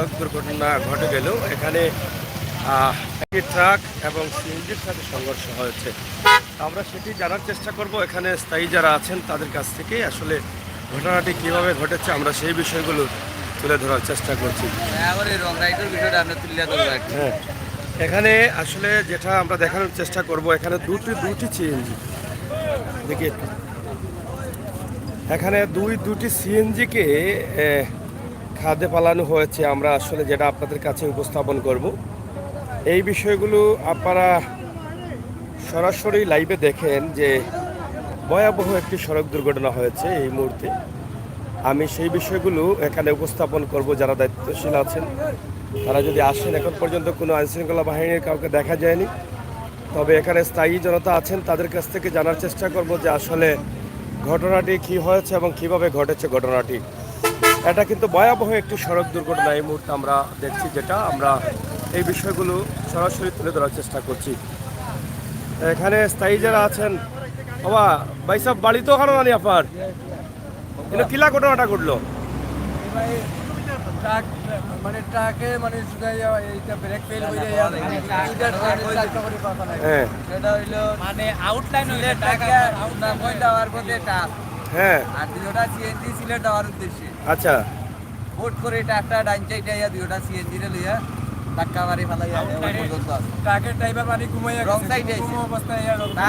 সড়ক দুর্ঘটনা ঘটে গেল। এখানে একটি ট্রাক এবং সিএনজির সাথে সংঘর্ষ হয়েছে। আমরা সেটি জানার চেষ্টা করব এখানে স্থায়ী যারা আছেন তাদের কাছ থেকে। আসলে ঘটনাটি কীভাবে ঘটেছে আমরা সেই বিষয়গুলো তুলে ধরার চেষ্টা করছি। হ্যাঁ, এখানে আসলে যেটা আমরা দেখানোর চেষ্টা করব, এখানে দুটি সিএনজি দেখি, এখানে দুটি সিএনজিকে খাদে পালানো হয়েছে। আমরা আসলে যেটা আপনাদের কাছে উপস্থাপন করব, এই বিষয়গুলো আপনারা সরাসরি লাইভে দেখেন যে ভয়াবহ একটি সড়ক দুর্ঘটনা হয়েছে এই মুহূর্তে। আমি সেই বিষয়গুলো এখানে উপস্থাপন করব। যারা দায়িত্বশীল আছেন তারা যদি আসেন, এখন পর্যন্ত কোনো আইনশৃঙ্খলা বাহিনীর কাউকে দেখা যায়নি, তবে এখানে স্থায়ী জনতা আছেন, তাদের কাছ থেকে জানার চেষ্টা করব যে আসলে ঘটনাটি কী হয়েছে এবং কিভাবে ঘটেছে ঘটনাটি। এটা কিন্তু ভয়াবহ একটি সড়ক দুর্ঘটনা এই মুহূর্তে আমরা দেখছি, যেটা আমরা এই বিষয়গুলো সরাসরি তুলে ধরার চেষ্টা করছি। এখানে স্থায়ী যারা আছেন, বাবা ভাই সব বাড়ি তো ওখানে আনি আপনার, এটা কিলা ঘটনাটা ঘটলো? আচ্ছা, হুট করে ট্রাকটা ডাইন সাইডে আইয়া দুইটা সিএনজি রে লইয়া ধাক্কা মারি ফেলাইয়া ট্রাকের ড্রাইভার মানে ঘুমাইয়া রং সাইডে অবস্থায়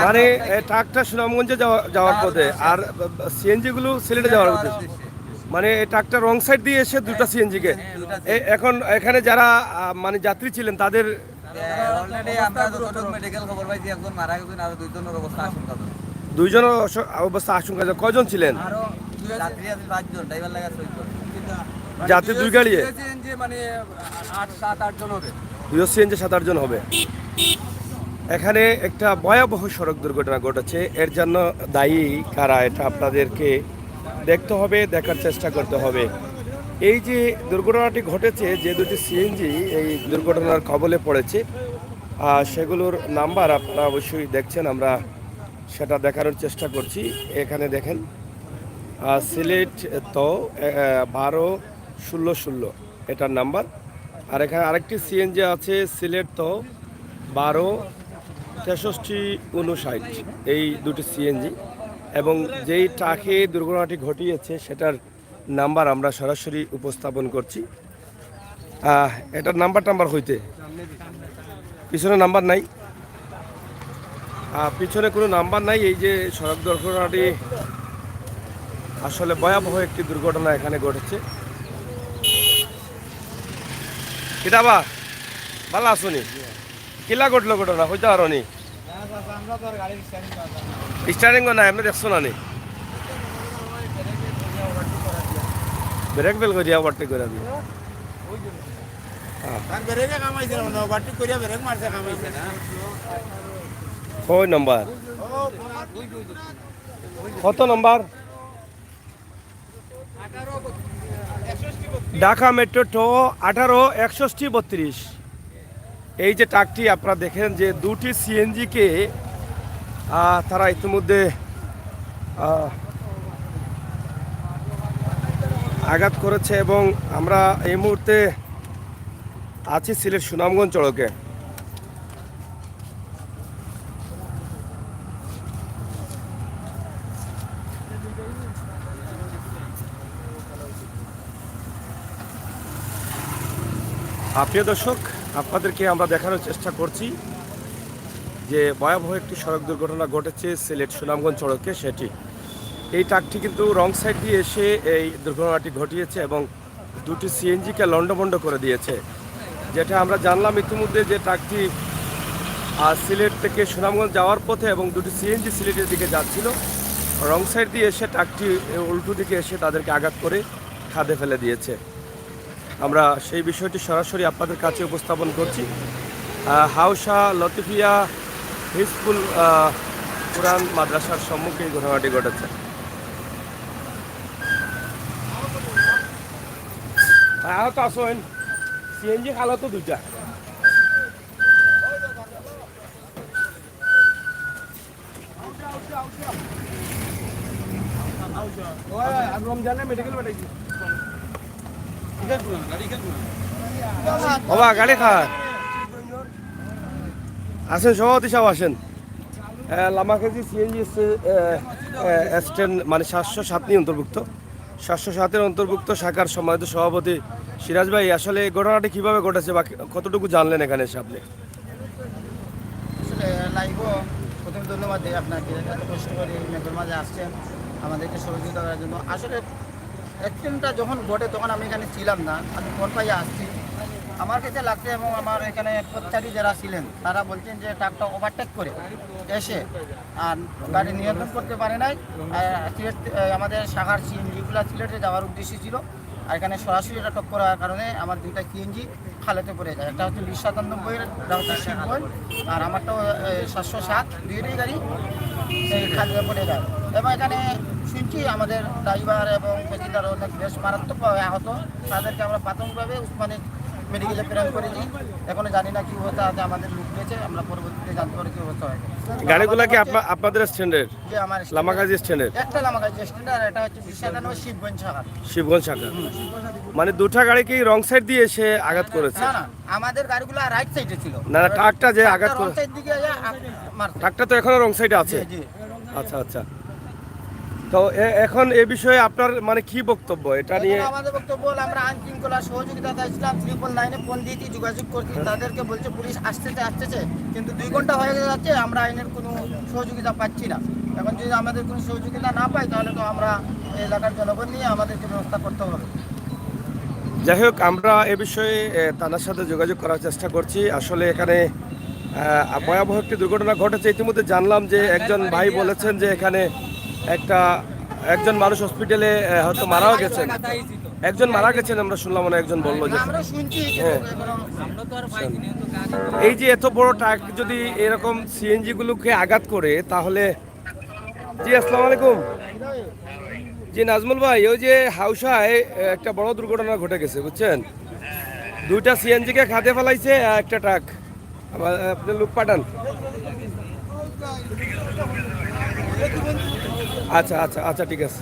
মানে ট্রাকটা সুনামগঞ্জে যাওয়ার পথে আর সিএনজি গুলো সিলেটে যাওয়ার পথে, মানে এই ট্রাকটা রং সাইড দিয়ে এসে দুটো সিএনজি কে এখন এখানে যারা মানে যাত্রী ছিলেন তাদের অলরেডি আমরা যতটুকু মেডিকেল খবর পাইছি একজন মারা গেছেন আর দুইজনের অবস্থা আশঙ্কাজনক। দুইজনের অবস্থা আশঙ্কাজনক। কয়জন ছিলেন? আরো যাত্রী আছে 5 জন, ড্রাইভার লাগা 6 জন। যাত্রী দুই গাড়ি সিএনজি মানে 7-8 জন হবে। দুই সিএনজি 7-8 জন হবে। এখানে একটা ভয়াবহ সড়ক দুর্ঘটনা ঘটেছে। এর জন্য দায়ী কারা এটা আপনাদেরকে দেখতে হবে, দেখার চেষ্টা করতে হবে। এই যে দুর্ঘটনাটি ঘটেছে, যে দুটি সিএনজি এই দুর্ঘটনার কবলে পড়েছে, সেগুলোর নাম্বার আপনারা অবশ্যই দেখছেন, আমরা সেটা দেখানোর চেষ্টা করছি। এখানে দেখেন সিলেট তো 12-16-16 এটার নাম্বার। আর এখানে আরেকটি সিএনজি আছে সিলেট তো 12-63-59, এই দুটি সিএনজি। এবং যেই ট্রাকে দুর্ঘটনাটি ঘটিয়েছে সেটার নাম্বার আমরা সরাসরি উপস্থাপন করছি। এটার নাম্বার হইতে পিছনে নাম্বার নাই, পিছনে কোনো নাম্বার নাই। এই যে সড়ক দুর্ঘটনাটি আসলে ভয়াবহ একটি দুর্ঘটনা এখানে ঘটেছে। কিটা বা ভালো আসুনি, কিলা ঘটলো ঘটনা হইতে পারো নি? স্টারিং না এমনি দেখছো না নি? ব্রেক ফেল করিয়া ওভারটেক করে দিই। কয় নম্বর? কত নম্বর? ঢাকা মেট্রো টো 18-61-32। এই যে ট্রাকটি আপনারা দেখেন যে দুটি সিএনজিকে তারা ইতিমধ্যে আঘাত করেছে। এবং আমরা এই মুহূর্তে আছি সিলেট সুনামগঞ্জ সড়কে। প্রিয় দর্শক, আপনাদেরকে আমরা দেখানোর চেষ্টা করছি যে ভয়াবহ একটি সড়ক দুর্ঘটনা ঘটেছে সিলেট সুনামগঞ্জ সড়কে। সেটি এই ট্রাকটি কিন্তু রং সাইড দিয়ে এসে এই দুর্ঘটনাটি ঘটিয়েছে এবং দুটি সিএনজিকে লন্ডভন্ড করে দিয়েছে। যেটা আমরা জানলাম ইতিমধ্যে যে ট্রাকটি সিলেট থেকে সুনামগঞ্জ যাওয়ার পথে এবং দুটি সিএনজি সিলেটের দিকে যাচ্ছিল, রং সাইড দিয়ে এসে ট্রাকটি উল্টো দিকে এসে তাদেরকে আঘাত করে খাদে ফেলে দিয়েছে। আমরা সেই বিষয়টি সরাসরি আপনাদের কাছে উপস্থাপন করছি। হাউসা লতিফিয়া হিজবুল কুরআন মাদ্রাসার সম্মুখে এই ঘটনাটি ঘটেছে। আহত আসেন সিএনজি খালো তো দুইটা। রমজানে মেডিকেল পাঠাইছি। বাবা গাড়ি খায় আসেন, সভাপতি সাহেব আসেন। লামাকাজি সিএনজি স্ট্যান্ড মানে 707 নিয়ে অন্তর্ভুক্ত, 707-এর অন্তর্ভুক্ত শাখার সম্মানিত সভাপতি সিরাজ ভাই, আসলে এই ঘটনাটি কীভাবে ঘটেছে বা কতটুকু জানলেন এখানে এসে আপনি? আসলে লাইভও প্রথমে ধন্যবাদ দিই আপনাকে, এত কষ্ট করে মেঘের মাঝে আসছেন আমাদেরকে সহযোগিতা করার জন্য। আসলে অ্যাক্সিডেন্টটা যখন ঘটে তখন আমি এখানে ছিলাম না, আমি ফোন পাইয়ে আসছি। আমার কাছে লাগছে এবং আমার এখানে পথচারী যারা ছিলেন তারা বলছেন যে ট্রাকটা ওভারটেক করে এসে আর গাড়ি নিয়ন্ত্রণ করতে পারে নাই। সিলেট আমাদের শাখার সিএনজিগুলো সিলেটে যাওয়ার উদ্দেশ্য ছিল, আর এখানে সরাসরি এটা টক্কর করার কারণে আমার দুইটা সিএনজি খালেতে পড়ে যায়। একটা হচ্ছে 2097, এটা হচ্ছে শিবগঞ্জ, আর আমারটাও 707, দুইটাই গাড়ি এই খালে পড়ে যায়। এবং এখানে শুনছি আমাদের ড্রাইভার এবং পেসেঞ্জার অনেক বেশ মারাত্মকভাবে আহত, তাদেরকে আমরা প্রাথমিকভাবে উসমানী মেডিকেলে প্রেরণ করেছি। এখনো জানি না কি অবস্থা আছে, আমাদের লোক গেছে, আমরা পরবর্তীতে জানতে পারি কি অবস্থা হয়। গাড়িগুলা কি আপনাদের স্ট্যান্ডের? যে আমার লামাকাজি স্ট্যান্ডের? একটা লামাকাজি স্ট্যান্ড, আর এটা হচ্ছে 2097 শিবগঞ্জ শাখা। শিবগঞ্জ শাখা, মানে দুটা গাড়ি কি রং সাইড দিয়ে এসে আঘাত করেছে? না না, আমাদের গাড়িগুলো রাইট সাইডে ছিল। না না, ট্রাকটা যে আঘাত রং করে, সাইড দিকে মারছে। ট্রাকটা তো এখনো রং সাইডে আছে। জি জি। আচ্ছা আচ্ছা, তো এখন এ বিষয়ে আপনার মানে কি বক্তব্য এটা নিয়ে? এখন আমাদের বক্তব্য হলো, আমরা আইন শৃঙ্খলা সহযোগিতা চাইছিলাম, 999-এ ফোন দিয়েছি, যোগাযোগ করছি, তাদেরকে বলছে পুলিশ আসতেছে, কিন্তু 2 ঘন্টা হয়ে যাচ্ছে, আমরা আইনের কোনো সহযোগিতা পাচ্ছি না। এখন যদি আমাদের কোনো সহযোগিতা না পাই তাহলে তো আমরা এলাকার জনগণ নিয়ে আমাদেরকে ব্যবস্থা করতে হবে। যাই হোক, আমরা এ বিষয়ে থানার সাথে যোগাযোগ করার চেষ্টা করছি। আসলে এখানে ভয়াবহ একটি দুর্ঘটনা ঘটেছে। ইতিমধ্যে জানলাম যে একজন ভাই বলেছেন যে এখানে একজন মানুষ হসপিটালে হয়তো মারাও গেছেন, একজন মারা গেছেন আমরা শুনলাম, মানে একজন বললো যে আমরা শুনছি হ্যাঁ। এই যে এত বড় ট্রাক যদি এরকম সিএনজি গুলোকে আঘাত করে তাহলে। জি আসসালামু আলাইকুম। জি নাজমুল ভাই, ওই যে হাউসায় একটা বড় দুর্ঘটনা ঘটে গেছে বুঝছেন, 2টা সিএনজিকে খাদে ফেলাইছে একটা ট্রাক। আপনি লোক পাঠান। আচ্ছা আচ্ছা আচ্ছা, ঠিক আছে।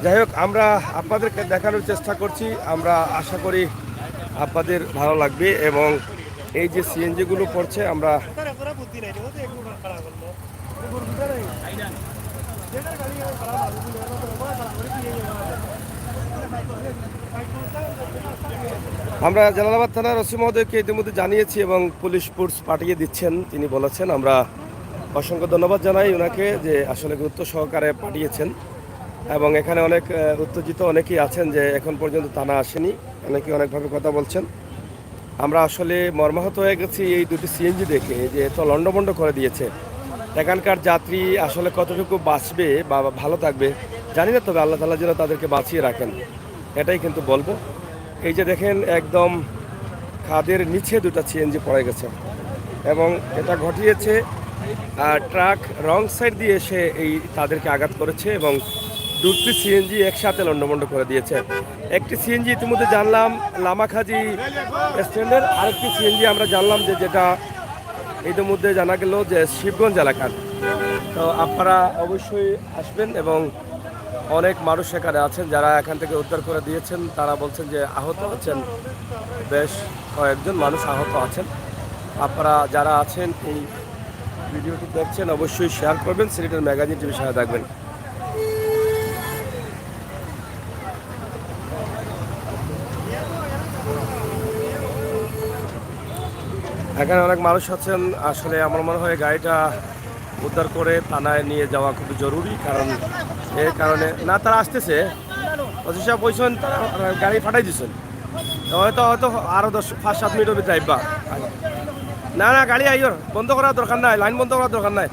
যাই হোক, আমরা আপনাদেরকে দেখানোর চেষ্টা করছি, আমরা আশা করি আপনাদের ভালো লাগবে। এবং এই যে সিএনজি গুলো পড়ছে, আমরা জালালাবাদ থানার ওসি মহোদয়কে ইতিমধ্যে জানিয়েছি এবং পুলিশ ফোর্স পাঠিয়ে দিচ্ছেন তিনি বলেছেন। আমরা অসংখ্য ধন্যবাদ জানাই ওনাকে যে আসলে গুরুত্ব সহকারে পাঠিয়েছেন। এবং এখানে অনেক উত্তেজিত অনেকেই আছেন যে এখন পর্যন্ত থানা আসেনি, অনেকে অনেকভাবে কথা বলছেন। আমরা আসলে মর্মাহত হয়ে গেছি এই 2টি সিএনজি দেখে, যে এত লন্ডভন্ড করে দিয়েছে। এখানকার যাত্রী আসলে কতটুকু বাঁচবে বা ভালো থাকবে জানি না, তবে আল্লাহ তাআলা যেন তাদেরকে বাঁচিয়ে রাখেন, এটাই কিন্তু বলবো। এই যে দেখেন, একদম খাদের নিচে 2টা সিএনজি পড়ে গেছে এবং এটা ঘটিয়েছে ট্রাক রং সাইড দিয়ে এসে তাদেরকে আঘাত করেছে এবং 2টি সিএনজি একসাথে লন্ডভন্ড করে দিয়েছে। একটি সিএনজি ইতিমধ্যে জানলাম লামাকাজি স্ট্যান্ডের, আরেকটি সিএনজি আমরা জানলাম যে যেটা ইতিমধ্যে জানা গেল যে শিবগঞ্জ এলাকার। তো আপনারা অবশ্যই আসবেন এবং অনেক মানুষ এখানে আছেন যারা এখান থেকে উদ্ধার করে দিয়েছেন। তারা বলছেন যে আহত আছেন, বেশ কয়েকজন মানুষ আহত আছেন। আপনারা যারা আছেন এই ভিডিওটি দেখছেন অবশ্যই শেয়ার করবেন, সিলেটের ম্যাগাজিন টিভির সাথে থাকবেন। এখানে অনেক মানুষ আছেন। আসলে আমার মনে হয় গাড়িটা উদ্ধার করে থানায় নিয়ে যাওয়া খুবই জরুরি, কারণ এই কারণে না তারা আসতেছে, অথচ পয়সন তারা গাড়ি ফাটাই দিচ্ছেন, হয়তো আরও 5-7 মিনিটের ভিতরে আইবা। না না, গাড়ি আইয়র, বন্ধ করার দরকার নাই, লাইন বন্ধ করার দরকার নাই।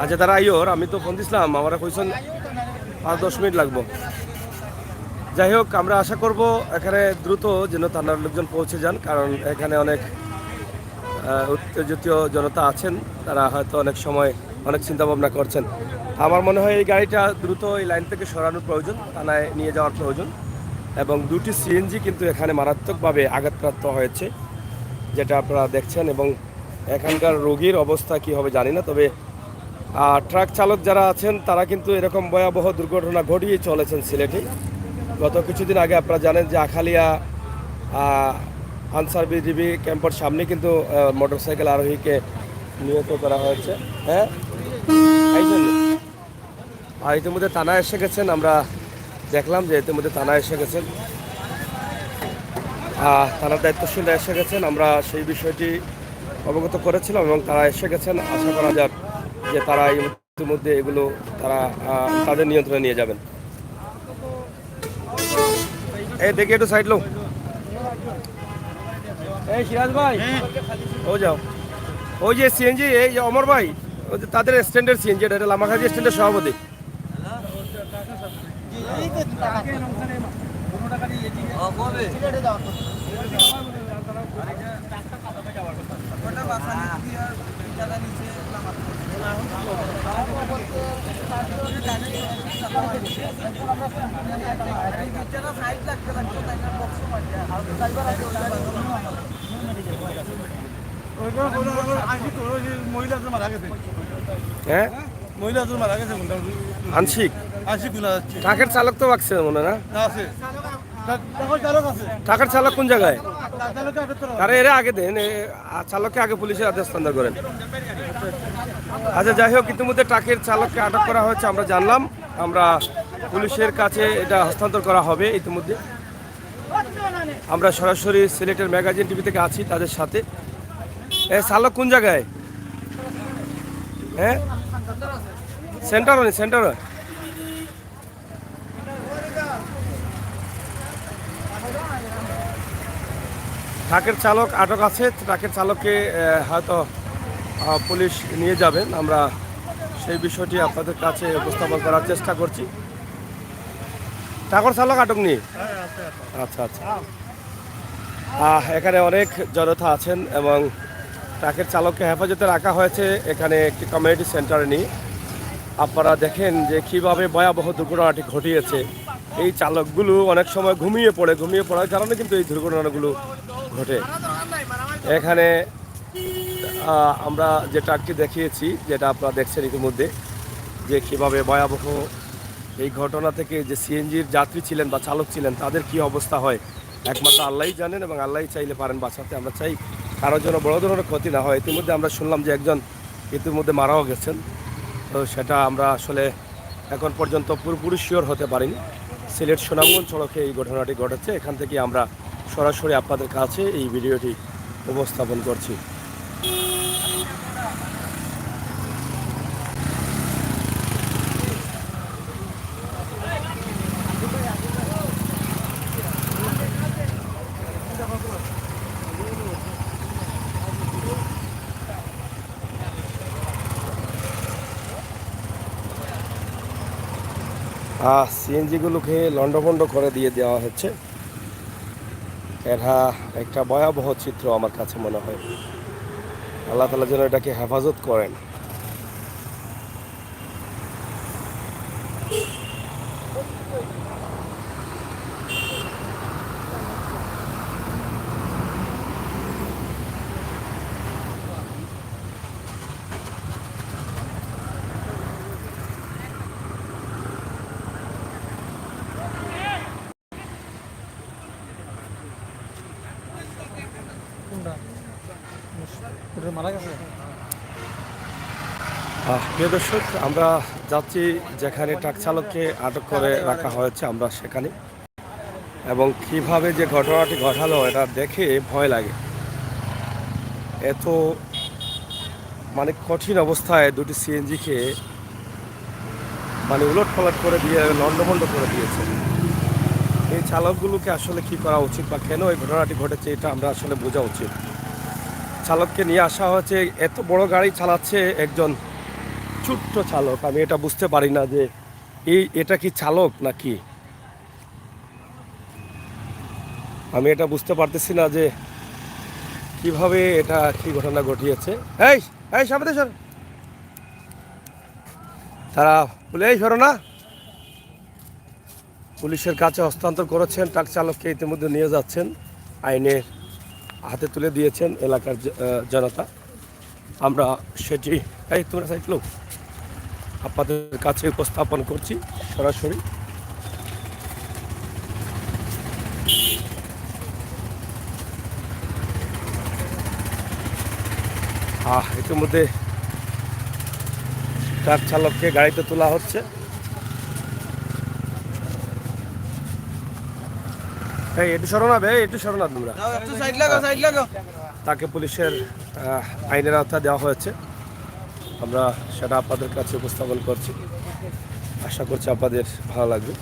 আচ্ছা তারা আইয়র, আমি তো ফোন দিছিলাম, আমার কইছেন 5-10 মিনিট লাগবো। যাই হোক, আমরা আশা করব এখানে দ্রুত যেন থানার লোকজন পৌঁছে যান, কারণ এখানে অনেক উত্তেজিত জনতা আছেন, তারা হয়তো অনেক সময় অনেক চিন্তা ভাবনা করছেন। আমার মনে হয় এই গাড়িটা দ্রুত এই লাইন থেকে সরানোর প্রয়োজন, থানায় নিয়ে যাওয়ার প্রয়োজন। এবং 2টি সিএনজি কিন্তু এখানে মারাত্মকভাবে আঘাতপ্রাপ্ত হয়েছে, যেটা আপনারা দেখছেন। এবং এখানকার রোগীর অবস্থা কি হবে জানি না, তবে ট্রাক চালক যারা আছেন তারা কিন্তু এরকম ভয়াবহ দুর্ঘটনা ঘটিয়ে চলেছেন সিলেটে। গত কিছুদিন আগে আপনারা জানেন যে আখালিয়া আনসার বিজিবি ক্যাম্পের সামনে কিন্তু মোটরসাইকেল আরোহীকে নিহত করা হয়েছে। হ্যাঁ, আর ইতিমধ্যে থানায় এসে গেছেন, আমরা দেখলাম যে ইতিমধ্যে থানায় এসে গেছেন, থানার দায়িত্বশীলরা এসে গেছেন। আমরা সেই বিষয়টি অবগত করেছিলাম এবং তারা এসে গেছেন। আশা করা যাক যে তারা ইতিমধ্যে এগুলো তারা তাদের নিয়ন্ত্রণে নিয়ে যাবেন। এই দেখি একটু সাইড লো। এই সিরাজ ভাই, ও যাও, ওই যে সিএনজি, এই যে অমর ভাই, ওই যে তাদের স্ট্যান্ডের সিএনজি, এটা লামাখাজি স্ট্যান্ডের সভাপতি। হ্যাঁ, আংশিক ট্রাকের চালক তো বাকছে মনে না, ট্রাকের চালক কোন জায়গায়? তারা এরা আগে দেন, চালককে আগে পুলিশের হাতে হস্তান্তর করেন। আচ্ছা, যাই হোক, ইতিমধ্যে ট্রাকের চালককে আটক করা হয়েছে আমরা জানলাম। আমরা পুলিশের কাছে এটা হস্তান্তর করা হবে। ইতিমধ্যে আমরা সরাসরি সিলেটের ম্যাগাজিন টিভি থেকে আছি তাদের সাথে। চালক কোন জায়গায়? হ্যাঁ, সেন্টার সেন্টার। ট্রাকের চালক আটক আছে, ট্রাকের চালককে হয়তো পুলিশ নিয়ে যাবেন। আমরা সেই বিষয়টি আপনাদের কাছে উপস্থাপন করার চেষ্টা করছি। ট্রাকের চালক আটক নিয়ে, আচ্ছা আচ্ছা, এখানে অনেক জনতা আছেন এবং ট্রাকের চালককে হেফাজতে রাখা হয়েছে এখানে একটি কমিউনিটি সেন্টারে নিয়ে। আপনারা দেখেন যে কীভাবে ভয়াবহ দুর্ঘটনাটি ঘটিয়েছে। এই চালকগুলো অনেক সময় ঘুমিয়ে পড়ার কারণে কিন্তু এই দুর্ঘটনাগুলো ঘটে। এখানে আমরা যে ট্রাকটি দেখিয়েছি, যেটা আপনারা দেখছেন ইতিমধ্যে, যে কীভাবে ভয়াবহ এই ঘটনা থেকে যে সিএনজির যাত্রী ছিলেন বা চালক ছিলেন তাদের কি অবস্থা হয় একমাত্র আল্লাহই জানেন এবং আল্লাহই চাইলে পারেন বাঁচাতে। আমরা চাই কারোর জন্য বড় ধরনের ক্ষতি না হয়। ইতিমধ্যে আমরা শুনলাম যে একজন ইতিমধ্যে মারাও গেছেন, তো সেটা আমরা আসলে এখন পর্যন্ত পুরোপুরি শিওর হতে পারিনি। সিলেট সুনামগঞ্জ সড়কে এই ঘটনাটি ঘটেছে, এখান থেকে আমরা সরাসরি আপনাদের কাছে এই ভিডিওটি উপস্থাপন করছি। সিএনজিগুলোকে লন্ডভন্ড করে দিয়ে দেওয়া হচ্ছে। এটা একটা ভয়াবহ চিত্র আমার কাছে মনে হয়। আল্লাহ তাআলা যেন এটাকে হেফাজত করেন। প্রিয় দর্শক, আমরা যাচ্ছি যেখানে ট্রাক চালককে আটক করে রাখা হয়েছে, আমরা সেখানে। এবং কিভাবে যে ঘটনাটি ঘটালো এটা দেখে ভয় লাগে। এত মানে কঠিন অবস্থায় দুটি সিএনজিকে মানে উলটপালট করে দিয়ে লন্ডভন্ড করে দিয়েছে। এই চালকগুলোকে আসলে কি করা উচিত বা কেন এই ঘটনাটি ঘটেছে এটা আমরা আসলে বোঝা উচিত। চালককে নিয়ে আসা হয়েছে, এত বড় গাড়ি চালাচ্ছে একজন ছোট্ট চালক। আমি এটা বুঝতে পারি না যে এটা কি চালক নাকি, আমি এটা বুঝতে পারতেছি না যে কিভাবে এটা কি ঘটনা ঘটিয়েছে। এই এই সামনে সর, তারা বলে এই সরো না। পুলিশের কাছে হস্তান্তর করেছেন, ট্রাক চালককে ইতিমধ্যে নিয়ে যাচ্ছেন, আইনের হাতে তুলে দিয়েছেন এলাকার জনতা। আমরা সেটি এই তোমরা সাইড লোক আপনাদের কাছে উপস্থাপন করছি সরাসরি। ইতিমধ্যে ট্রাক চালককে গাড়িতে তোলা হচ্ছে। এই একটু সরো না ভাই, একটু সরো না তোমরা। তাকে পুলিশের আইনের আওতায় দেওয়া হয়েছে, আমরা সেটা আপনাদের কাছে উপস্থাপন করছি। আশা করছি আপনাদের ভালো লাগবে।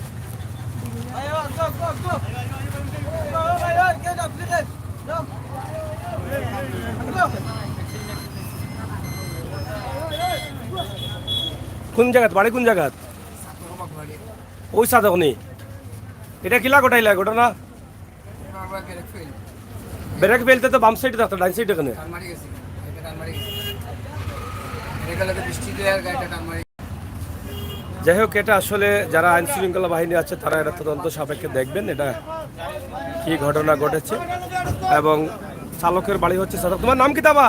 কোন জায়গাত বাড়ি, কোন জায়গাত? ওই সাথে উনি এটা কিলা গোটাই লাগে ওটা না ব্রেক ফেলতে তো বাম সাইডে থাকতো, ডাইন সাইডে কেন? যাই হোক, এটা আসলে যারা আইন শৃঙ্খলা বাহিনী আছে তারা এটা তদন্ত সাপেক্ষে দেখবেন এটা কি ঘটনা ঘটেছে। এবং চালকের বাড়ি হচ্ছে সাদা। তোমার নাম কি দাবা?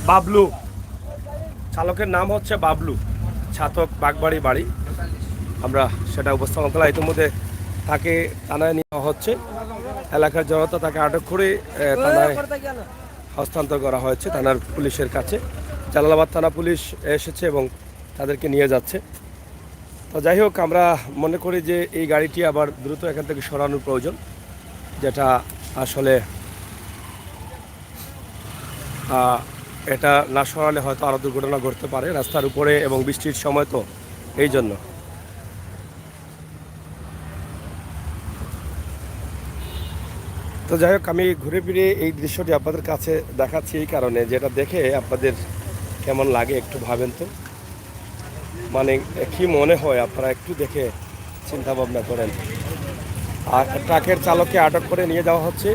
বাবলু। চালকের নাম হচ্ছে বাবলু, ছাতক বাগবাড়ি বাড়ি। আমরা সেটা উপস্থাপন করলাম। ইতিমধ্যে তাকে থানায় নেওয়া হচ্ছে, এলাকার জনতা তাকে আটক করে থানায় হস্তান্তর করা হয়েছে থানার পুলিশের কাছে। জালালাবাদ থানা পুলিশ এসেছে এবং তাদেরকে নিয়ে যাচ্ছে। তো যাই হোক, আমরা মনে করি যে এই গাড়িটি আবার দ্রুত এখান থেকে সরানোর প্রয়োজন, যেটা আসলে এটা না সরালে হয়তো আরও দুর্ঘটনা ঘটতে পারে রাস্তার উপরে এবং বৃষ্টির সময়, তো এই জন্য। তো যাই হোক, আমি ঘুরে ফিরে এই দৃশ্যটি আপনাদের কাছে দেখাচ্ছি এই কারণে, যেটা দেখে আপনাদের কেমন লাগে একটু ভাবেন তো, মানে কি মনে হয় আপনারা একটু দেখে চিন্তা ভাবনা করেন। আর ট্রাকের চালককে আটক করে নিয়ে যাওয়া হচ্ছে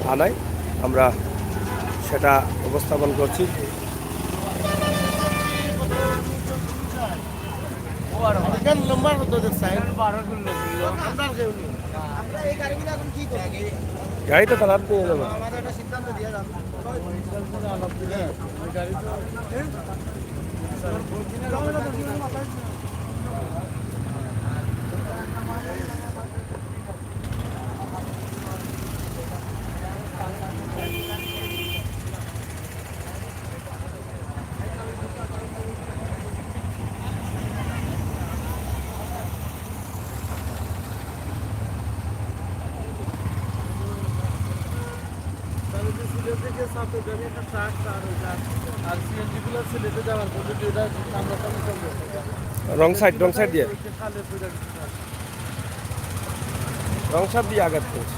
থানায়, আমরা সেটা উপস্থাপন করছি। গাড়িটা তারা নিয়ে যাবো। রং সাইড দিয়ে আঘাত করেছে।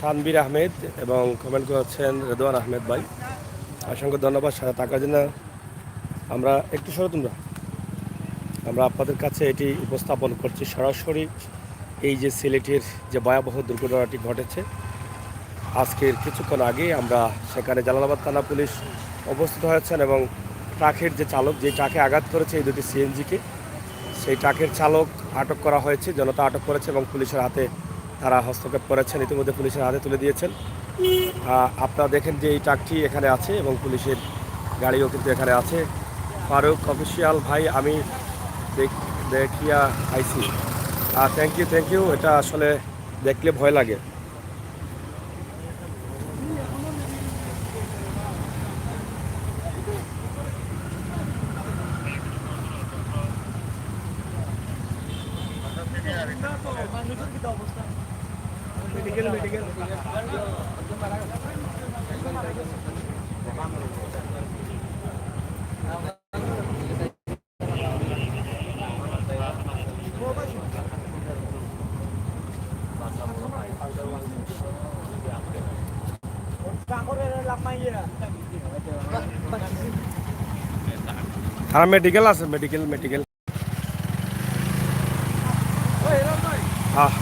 তানবীর আহমেদ এবং কমেন্ট করেছেন রেদওয়ান আহমেদ ভাই, অসংখ্য ধন্যবাদ সাথে থাকার জন্য। আমরা একটু আমরা আপনাদের কাছে এটি উপস্থাপন করছি সরাসরি। এই যে সিলেটের যে ভয়াবহ দুর্ঘটনাটি ঘটেছে আজকের কিছুক্ষণ আগেই, আমরা সেখানে জালালাবাদ থানা পুলিশ উপস্থিত হয়েছেন এবং ট্রাকের যে চালক, যে ট্রাকে আঘাত করেছে এই দুটি সিএনজিকে, সেই ট্রাকের চালক আটক করা হয়েছে, জনতা আটক করেছে এবং পুলিশের হাতে তারা হস্তক্ষেপ করেছেন, ইতিমধ্যে পুলিশের হাতে তুলে দিয়েছেন। আপনারা দেখেন যে এই ট্রাকটি এখানে আছে এবং পুলিশের গাড়িও কিন্তু এখানে আছে। ফারুক অফিসিয়াল ভাই, আমি দেখিয়া আইসি। Thank you. এটা আসলে দেখলে ভয় লাগে। আর মেডিকেল আছে, মেডিকেল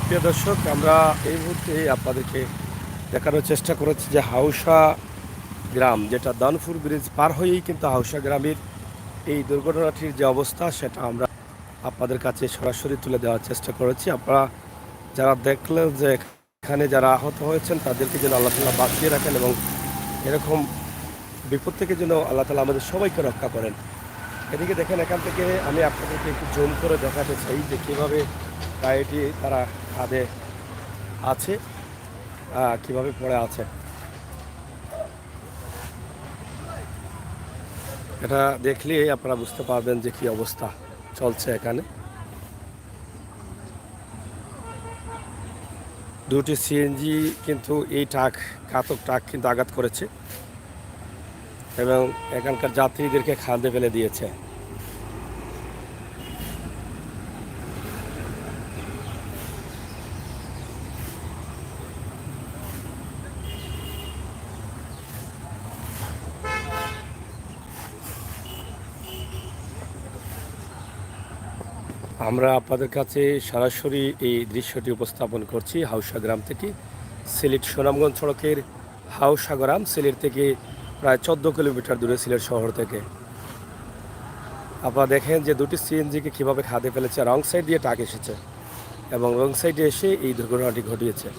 প্রিয় দর্শক, আমরা এই মুহূর্তে আপনাদেরকে দেখানোর চেষ্টা করেছি যে হাউসা গ্রাম, যেটা দানপুর ব্রিজ পার হয়েই কিন্তু হাউসা গ্রামের এই দুর্ঘটনাটির যে অবস্থা সেটা আমরা আপনাদের কাছে সরাসরি তুলে দেওয়ার চেষ্টা করেছি। আপনারা যারা দেখলেন যে এখানে যারা আহত হয়েছেন তাদেরকে যেন আল্লাহ তাআলা বাঁচিয়ে রাখেন এবং এরকম বিপদ থেকে যেন আল্লাহ তাআলা আমাদের সবাইকে রক্ষা করেন। এদিকে দেখেন, এখান থেকে আমি আপনাদেরকে একটু জুম করে দেখাতে চাই যে কীভাবে গাড়িটি তারা খাদে আছে, কিভাবে পড়ে আছে। এটা দেখলে আপনারা বুঝতে পারবেন যে কি অবস্থা চলছে এখানে। দুটি সিএনজি কিন্তু এই ঘাতক ট্রাক কিন্তু আঘাত করেছে এবং এখানকার যাত্রীদেরকে খাদে ফেলে দিয়েছে। আমরা আপনাদের কাছে সরাসরি এই দৃশ্যটি উপস্থাপন করছি হাউসা গ্রাম থেকে। সিলেট সুনামগঞ্জ সড়কের হাউসা গ্রাম, সিলেট থেকে প্রায় 14 কিলোমিটার দূরে, সিলেট শহর থেকে। আপনারা দেখেন যে দুটি সিএনজিকে কীভাবে খাদে ফেলেছে, রং সাইড দিয়ে ট্রাক এসেছে এবং রং সাইডে এসে এই দুর্ঘটনাটি ঘটিয়েছে।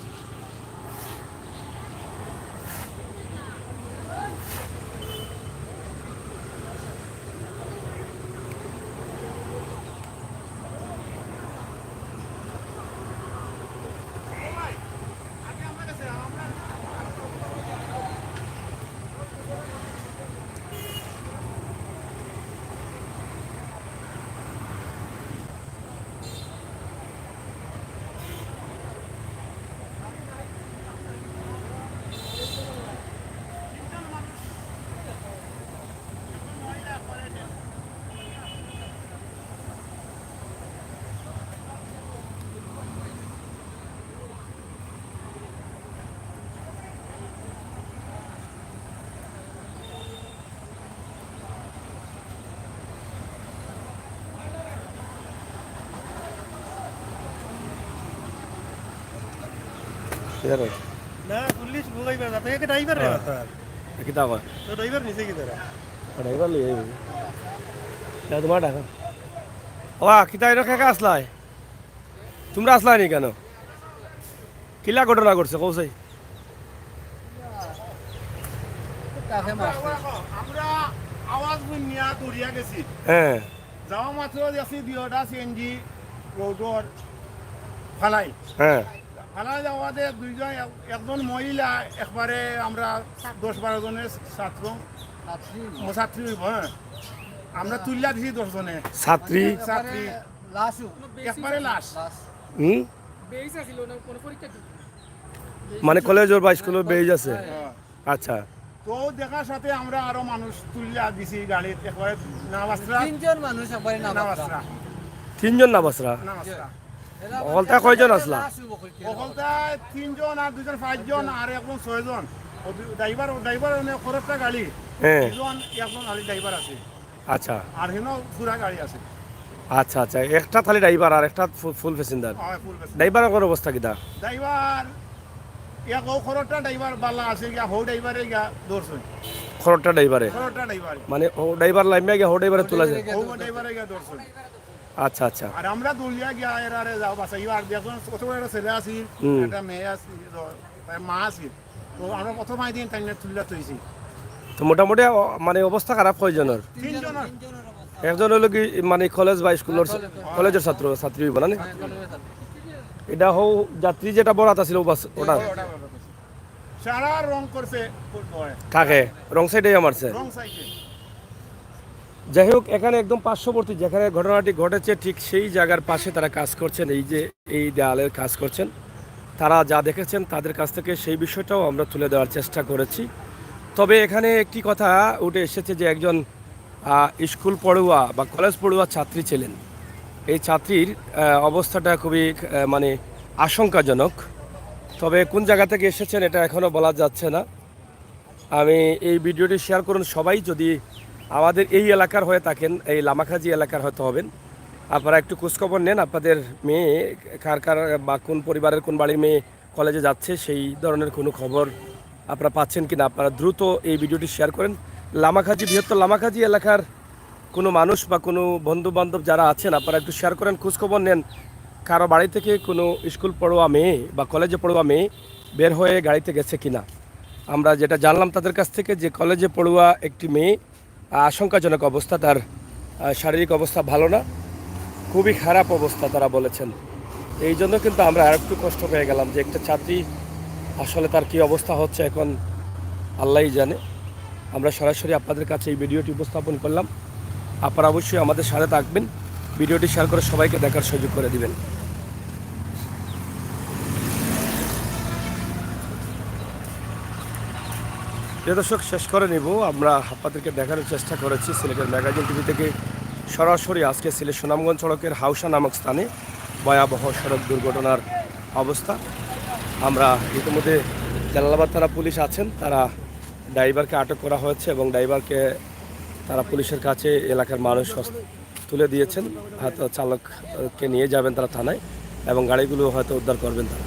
না পুলিশ বলাইবা যাতে একে ড্রাইভার রে তার কিতা কয় তো ড্রাইভার নিছে কি তারা ড্রাইভার লই আইব তা তোমার টাকা ও কিতা এর কাকা আসলাই, তোমরা আসলাই নি কেন? কিলা ঘটনা করছে কৌসাই? আমরা আওয়াজ বুনিয়া দরিয়া গেছি, হ্যাঁ যাওয়া মাত্র যাচ্ছি দুইটা সিএনজি রোডর ফালাই হ্যাঁ ফালাই যাওয়াতে একজন মহিলা একবারে আমরা 10-12 জনের ছাত্র ছাত্রী হইব, হ্যাঁ আমরা তুলিয়া দিছি 10 জনে ছাত্রী ছাত্রী একবারে লাশ। হুম, মানে কলেজের বা স্কুলের বেজ আছে। আচ্ছা, তো দেখার সাথে আমরা আরো মানুষ তুলিয়া দিছি গাড়িত, একবারে নামাজরা নামাজরা তিনজন না বাসরা অকলতা কয়জন আসলা? অকলতায় 3 জন আর 2 জন 5 জন আর একজন 6 জন। ড্রাইভার খরচটা গাড়ি হ্যাঁ একজন খালি ড্রাইভার আছে, আচ্ছা আর হেন পুরা গাড়ি আছে। আচ্ছা আচ্ছা, একটা খালি ড্রাইভার আর একটা ফুল প্যাসেঞ্জার। ড্রাইভারের কোন অবস্থা কিটা? ড্রাইভার এক ও খরচটা ড্রাইভার বালা আছে গিয়া, হো ড্রাইভারে গিয়া দৌড়ছে, খরটটা ড্রাইভারে খরচটা ড্রাইভার মানে ও ড্রাইভার লাইমে গিয়ে হো ড্রাইভারে তুলেছে। হো ড্রাইভারে গিয়া দৌড়ছে। আচ্ছা আচ্ছা, আর আমরা দৌড়িয়া গিয়া এরারে যাও বাসাই, আর দেখুন কত বড় একটা ছেলে আছে, একটা মেয়ে আছে, মা আছে। তো আমরা প্রথম আইদিন তাই তুলিয়া তৈছি। তো মোটামুটি মানে অবস্থা খারাপ কয়জনের? 3 জনের একজন হলো কি মানে কলেজ বা স্কুলের কলেজের ছাত্রী হইব না? এটা হও যাত্রী যেটা বরাত আছিল ওটা সারা রং করছে কাকে রং সাইডে মারছে। রং সাইডে। যাই হোক, এখানে একদম পার্শ্ববর্তী যেখানে ঘটনাটি ঘটেছে ঠিক সেই জায়গার পাশে তারা কাজ করছেন, এই যে এই দেয়ালের কাজ করছেন। তারা যা দেখেছেন তাদের কাছ থেকে সেই বিষয়টাও আমরা তুলে দেওয়ার চেষ্টা করেছি। তবে এখানে একটি কথা উঠে এসেছে যে একজন স্কুল পড়ুয়া বা কলেজ পড়ুয়া ছাত্রী ছিলেন। এই ছাত্রীর অবস্থাটা খুবই মানে আশঙ্কাজনক। তবে কোন জায়গা থেকে এসেছেন এটা এখনও বলা যাচ্ছে না। আমি এই ভিডিওটি শেয়ার করুন সবাই, যদি আমাদের এই এলাকার হয়ে থাকেন, এই লামাখাজি এলাকার হয়তো হবেন, আপনারা একটু খোঁজখবর নেন আপনাদের মেয়ে কার বা কোন পরিবারের কোন বাড়ির মেয়ে কলেজে যাচ্ছে সেই ধরনের কোনো খবর আপনারা পাচ্ছেন কিনা আপনারা দ্রুত এই ভিডিওটি শেয়ার করেন। লামাখাজি বৃহত্তর লামাখাজি এলাকার কোনো মানুষ বা কোনো বন্ধু বান্ধব যারা আছেন আপনারা একটু শেয়ার করেন, খোঁজখবর নেন কারো বাড়ি থেকে কোনো স্কুল পড়ুয়া মেয়ে বা কলেজে পড়ুয়া মেয়ে বের হয়ে গাড়িতে গেছে কিনা। আমরা যেটা জানলাম তাদের কাছ থেকে যে কলেজে পড়ুয়া একটি মেয়ে আশঙ্কাজনক অবস্থা, তার শারীরিক অবস্থা ভালো না, খুবই খারাপ অবস্থা তারা বলেছেন। এই জন্য কিন্তু আমরা আর একটু কষ্ট পেয়ে গেলাম যে একটা ছাত্রী আসলে তার কী অবস্থা হচ্ছে এখন আল্লাহই জানে। আমরা সরাসরি আপনাদের কাছে এই ভিডিওটি উপস্থাপন করলাম। আপনারা অবশ্যই আমাদের সাথে থাকবেন, ভিডিওটি শেয়ার করে সবাইকে দেখার সুযোগ করে দিবেন। প্রিয় দর্শক, শেষ করে নিব। আমরা আপনাদেরকে দেখানোর চেষ্টা করেছি সিলেটের ম্যাগাজিন টিভি থেকে সরাসরি আজকে সিলেট সুনামগঞ্জ সড়কের হাউসা নামক স্থানে ভয়াবহ সড়ক দুর্ঘটনার অবস্থা। আমরা ইতিমধ্যে জালালাবাদ থানা পুলিশ আছেন, তারা ড্রাইভারকে আটক করা হয়েছে এবং ড্রাইভারকে তারা পুলিশের কাছে এলাকার মানুষ তুলে দিয়েছেন। হয়তো চালককে নিয়ে যাবেন তারা থানায় এবং গাড়িগুলো হয়তো উদ্ধার করবেন তারা।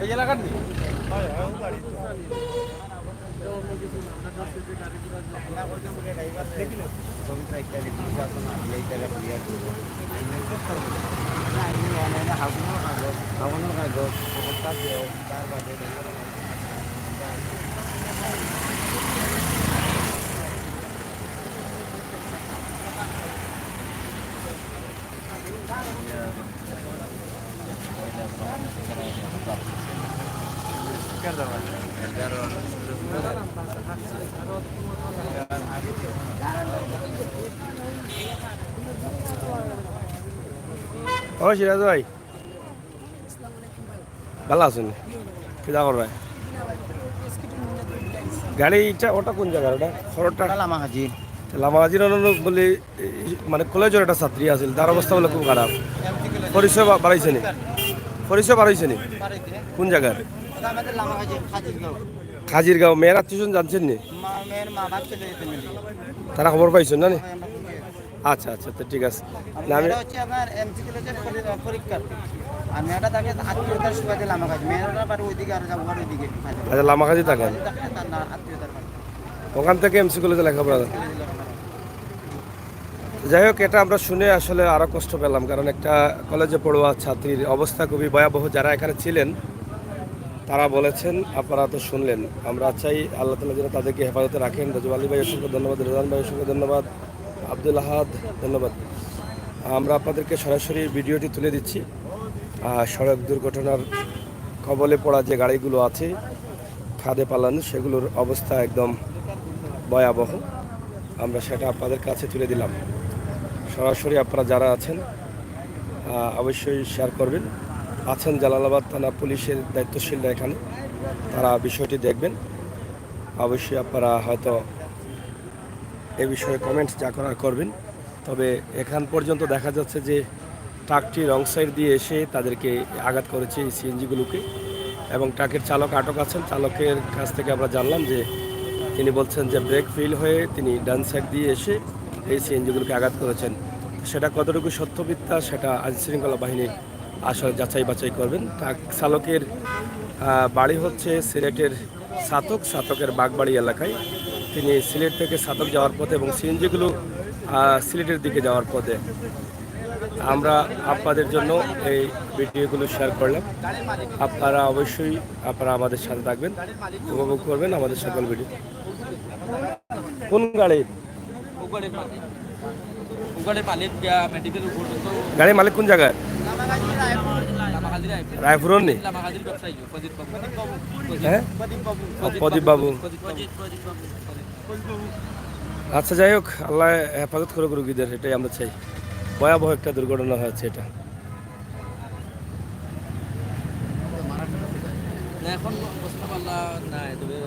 এই এলাকার নি ও সিরাজ ভাই, ভালো আছেন? কি যা করবে গাড়িটা? ওটা কোন জায়গার? ওটা খরচটা লামাহাজি লামাজির বলে মানে কলেজের একটা ছাত্রী আছিল, তার অবস্থা বলে খুব খারাপ। পরিচয় বাড়াইছে নি? পরিচয় বাড়াইছে নি? কোন জায়গার? আমাদের লামাহাজি খাজিরগাঁও। খাজিরগাঁও। মেয়ের আত্মীয়জন জানছেন নি? মেয়ের মা বাপ চলে যেতে মিলি তারা খবর পাইছেন না নি? আচ্ছা আচ্ছা, তো ঠিক আছে। না আমি হচ্ছে আপনার এমসি কলেজের পরীক্ষার্থী আর মেয়েটা থাকে আত্মীয়তার সুবাদে লামাকাজি, মেয়েরা বাড়ি ওইদিকে আর যাবো আর ওইদিকে আচ্ছা লামাখাজি থাকেন, তার না আত্মীয়তার বাড়ি। ওখান থেকে এমসি কলেজে লেখাপড়া। যাই হোক, এটা আমরা শুনে আসলে আরও কষ্ট পেলাম, কারণ একটা কলেজে পড়ুয়া ছাত্রীর অবস্থা খুবই ভয়াবহ। যারা এখানে ছিলেন তারা বলেছেন, আপনারা তো শুনলেন। আমরা চাই আল্লাহ তাআলা যেন তাদেরকে হেফাজতে রাখেন। রাজু আলী ভাই অসংখ্য ধন্যবাদ, রেজান ভাই অসংখ্য ধন্যবাদ, আব্দুল আহাদ ধন্যবাদ। আমরা আপনাদেরকে সরাসরি ভিডিওটি তুলে দিচ্ছি। সড়ক দুর্ঘটনার কবলে পড়া যে গাড়িগুলো আছে খাদে পালানো, সেগুলোর অবস্থা একদম ভয়াবহ। আমরা সেটা আপনাদের কাছে তুলে দিলাম। সরাসরি আপনারা যারা আছেন অবশ্যই শেয়ার করবেন। আছেন জালালাবাদ থানা পুলিশের দায়িত্বশীলরা এখানে, তারা বিষয়টি দেখবেন। অবশ্যই আপনারা হয়তো এ বিষয়ে কমেন্টস যা করার করবেন। তবে এখান পর্যন্ত দেখা যাচ্ছে যে ট্রাকটি রং সাইড দিয়ে এসে তাদেরকে আঘাত করেছে এই সিএনজিগুলোকে, এবং ট্রাকের চালক আটক আছেন। চালকের কাছ থেকে আমরা জানলাম যে তিনি বলছেন যে ব্রেক ফেল হয়ে তিনি ডান সাইড দিয়ে এসে এই সিএনজিগুলোকে আঘাত করেছেন। সেটা কতটুকু সত্য মিথ্যা সেটা আইনশৃঙ্খলা বাহিনী আসলে যাচাই বাছাই করবেন। ট্রাক চালকের বাড়ি হচ্ছে সিলেটের সাতকের বাগবাড়ি এলাকায়। তিনি সিলেট থেকে সাতক যাওয়ার পথে এবং সিএনজিগুলো সিলেটের দিকে যাওয়ার পথে। আমরা আপনাদের জন্য এই ভিডিওগুলো শেয়ার করলাম। আপনারা অবশ্যই আমাদের সাথে থাকবেন, উপভোগ করবেন আমাদের সকল ভিডিও। কোন গাড়ি? গাড়ির মালিক কোন জায়গায়? রায়পুরের নেই? হ্যাঁ, প্রদীপ বাবু। আচ্ছা, যাই হোক, আল্লাহ হেফাজত করুক রুগীদের, এটাই আমরা চাই। ভয়াবহ একটা দুর্ঘটনা হয়েছে এটা। এখন অবস্থা ভালো নাই, তবে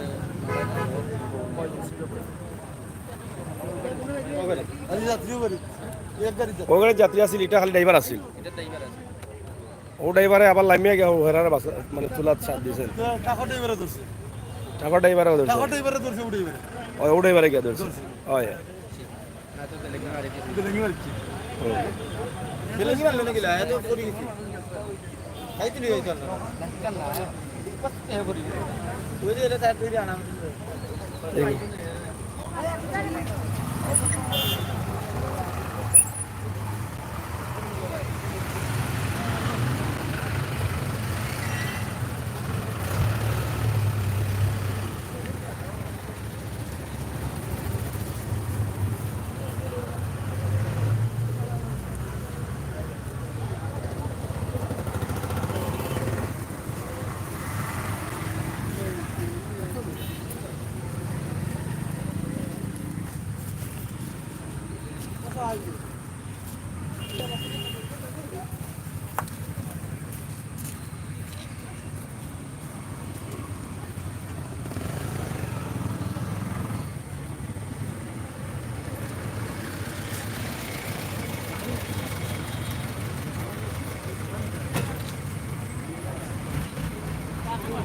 ও গাড়ি যাত্রী আসিল, এটা খালি ড্রাইভার আসিল। এটা ড্রাইভার আছে ও ড্রাইভারে আবার লামিয়ে গিয়ে হেরার মানে তুলার ছাড় দিয়েছেন। টাকা ড্রাইভারে ধরছে, ও ড্রাইভারে গিয়ে ধরছে। হয়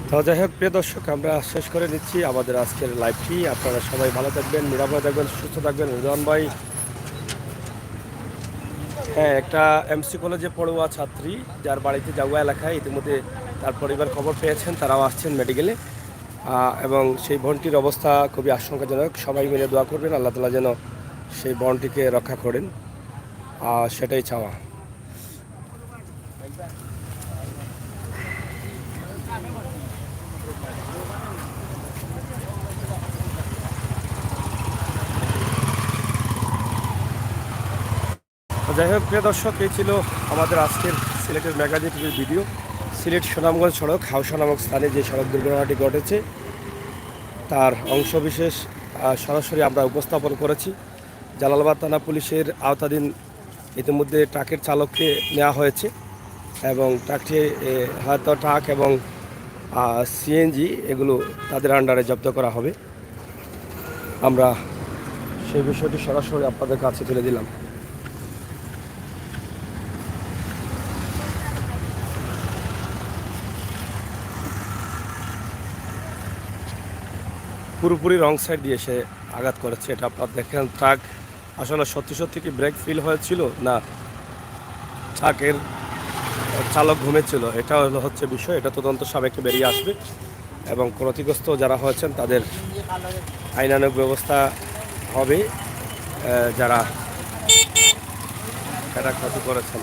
তো যাই হোক, প্রিয় দর্শক, আমরা শেষ করে নিচ্ছি আমাদের আজকের লাইভটি। আপনারা সবাই ভালো থাকবেন, নিরাপদে থাকবেন, সুস্থ থাকবেন। রিদওয়ান ভাই, হ্যাঁ, একটা এমসি কলেজে পড়ুয়া ছাত্রী যার বাড়িতে জাগুয়া এলাকায় ইতিমধ্যে তার পরিবার খবর পেয়েছেন, তারাও আসছেন মেডিকেলে, এবং সেই বোনটির অবস্থা খুবই আশঙ্কাজনক। সবাই মিলে দোয়া করবেন, আল্লাহ তাআলা যেন সেই বোনটিকে রক্ষা করেন, সেটাই চাওয়া। যাই হোক, প্রিয় দর্শক, এই ছিল আমাদের আজকের সিলেটের ম্যাগাজিন টিভির ভিডিও। সিলেট সুনামগঞ্জ সড়ক হাউসা নামক স্থানে যে সড়ক দুর্ঘটনাটি ঘটেছে তার অংশবিশেষ সরাসরি আমরা উপস্থাপন করেছি। জালালাবাদ থানা পুলিশের আওতাধীন ইতিমধ্যে ট্রাকের চালককে নেওয়া হয়েছে এবং ট্রাকটি হয়তো ট্রাক এবং সিএনজি এগুলো তাদের আন্ডারে জব্দ করা হবে। আমরা সেই বিষয়টি সরাসরি আপনাদের কাছে তুলে দিলাম। পুরোপুরি রং সাইড দিয়ে সে আঘাত করেছে, এটা আপনারা দেখেন। ট্রাক আসলে সত্যি সত্যি কি ব্রেক ফিল হয়েছিল না ট্রাকের চালক ঘুমেছিল, এটা হচ্ছে বিষয়। এটা তদন্ত সাপেক্ষে বেরিয়ে আসবে এবং ক্ষতিগ্রস্ত যারা হয়েছেন তাদের আইনানুগ ব্যবস্থা হবে, যারা এটা ক্ষতি করেছেন।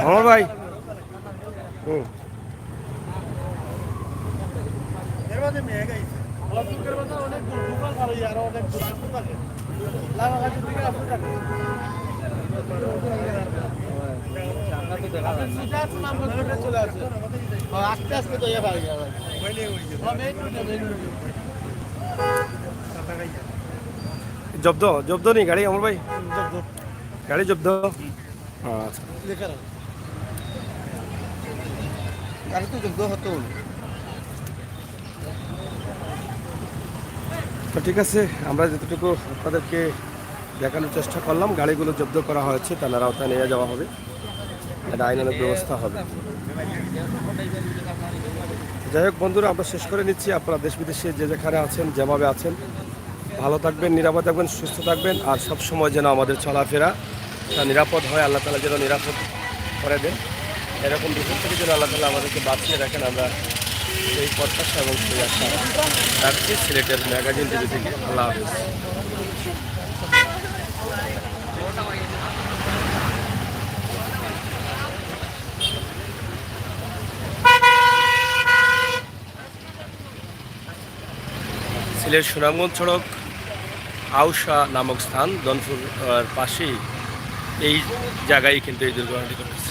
আমার ভাই আস্তে আস্তে তো জব্দ জব্দ নেই গাড়ি, আমার ভাই গাড়ি জব্দ। আচ্ছা, গাড়ি তো যোগ্য হতো। তো ঠিক আছে, আমরা যতটুকু আপনাদেরকে দেখানোর চেষ্টা করলাম, গাড়িগুলো জব্দ করা হয়েছে, তার আওতায় নিয়ে যাওয়া হবে, এটা আইনানুগ ব্যবস্থা হবে। যাই হোক বন্ধুরা, আমরা শেষ করে নিচ্ছি। আপনারা দেশ বিদেশে যে যেখানে আছেন, যেভাবে আছেন, ভালো থাকবেন, নিরাপদ থাকবেন, সুস্থ থাকবেন, আর সব সময় যেন আমাদের চলাফেরা নিরাপদ হয়, আল্লাহ তাআলা যেন নিরাপদ করে দেন। এরকম বিপদ থেকে যেন আল্লাহ তাআলা আমাদেরকে বাঁচিয়ে রাখেন, আমরা সেই প্রত্যাশা এবং সেই আশা রাখছি। সিলেটের ম্যাগাজিন টিভি থেকে আল্লাহ হাফেজ। সিলেট সুনামগঞ্জ সড়ক আউশা নামক স্থান, দনপুর পাশেই এই জায়গায় কিন্তু এই দুর্ঘটনাটি ঘটেছে।